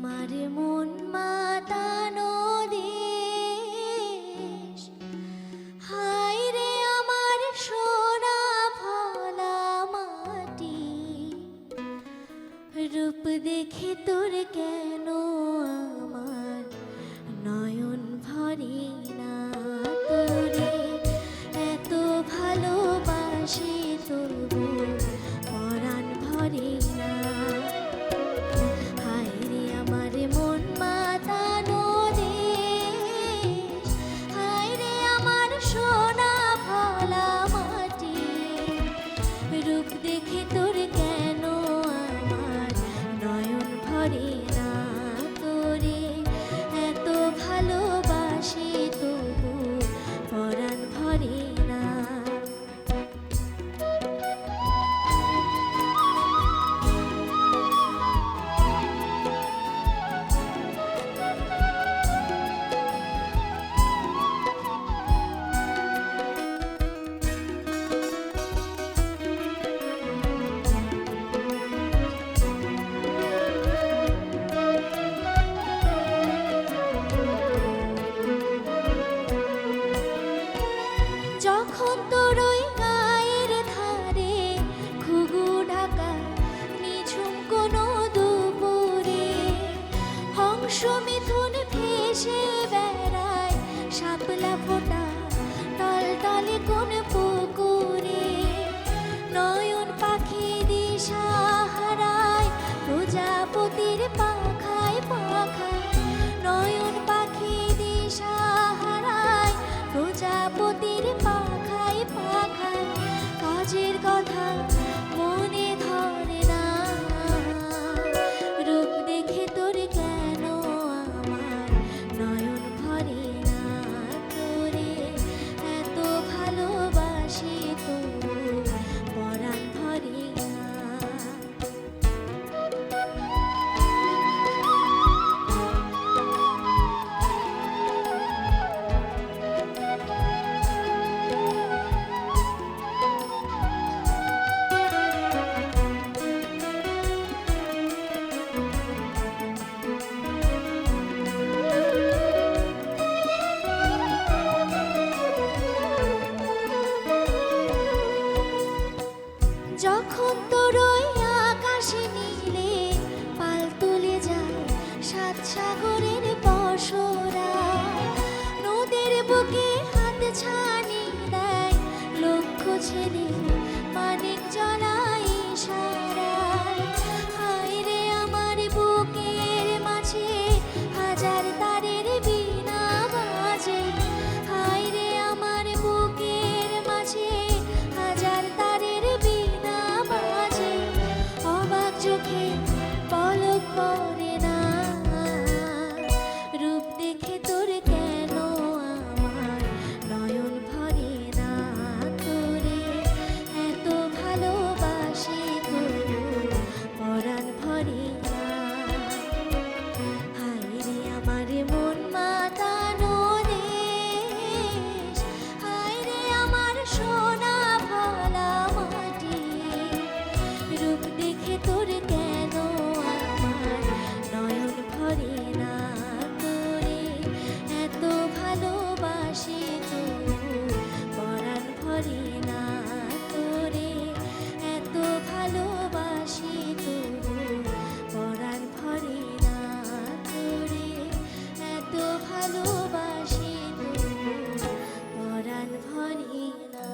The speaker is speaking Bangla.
আমার মন মাতানো দেশ, হায় রে আমার সোনা ফলা মাটি, রূপ দেখে তোর কেন আমার নয়ন ভরে না। তোরে এত ভালোবাসি তবু পরাণ ভরে না। হায় রে আমার মন মাতানো দেশ, হায় রে আমার সোনা ফলা মাটি, রূপ দেখে তোর কেন আমার নয়ন ভরে না। তোরে এত ভালোবাসি তবু পরাণ ভরে না। যখন তোর ওই গায়ের ধারে ঘুঘু ঢাকা নিঝুম কোনো দুপুরে হংস মিথুন ভেসে বেড়ায় শাপলা ফোটা টলটলে কোন পুকুরে, নয়ন পাখি দিশা হারায় প্রজাপতির পাখায় পাখায়, নয়ন পাখি দিশা হারায় প্রজাপতির পাখায় পাখায়, কাজের কথা মনে ধরে না। রূপ দেখে তোর কেন আমার নয়ন ভরে না। তোরে এত ভালোবাসি তবু পরাণ ভরে না। যখন তোর ওই আকাশে নীলে পাল তুলে যায় সাত সাগরের পসরা, নদীর বুকে হাত ছানি দেয় লক্ষ্য ছেড়ে মানিক জ্বলাই ইশারায়। হায় রে আমার বুকের মাঝে হাজার তারের বীণা বাজে, হায় রে আমার বুকের মাঝে হাজার তারের বীণা বাজে, অবাক চোখে পলক পড়ে না। রূপ দেখে তোর কেন আমার নয়ন ভরে না। তোরে এত ভালোবাসি তবু পরাণ ভরে না। হায় রে আমার মন মাতানো দেশ, হায় রে আমার সোনা ফলা মাটি, রূপ দেখে তোর কেন আমার নয়ন ভরে না। তোরে এত ভালোবাসি তবু পরাণ ভরে না। তোরে এত ভালোবাসি তবু পরাণ ভরে না। তোরে এত ভালোবাসি তবু পরাণ ভরে না।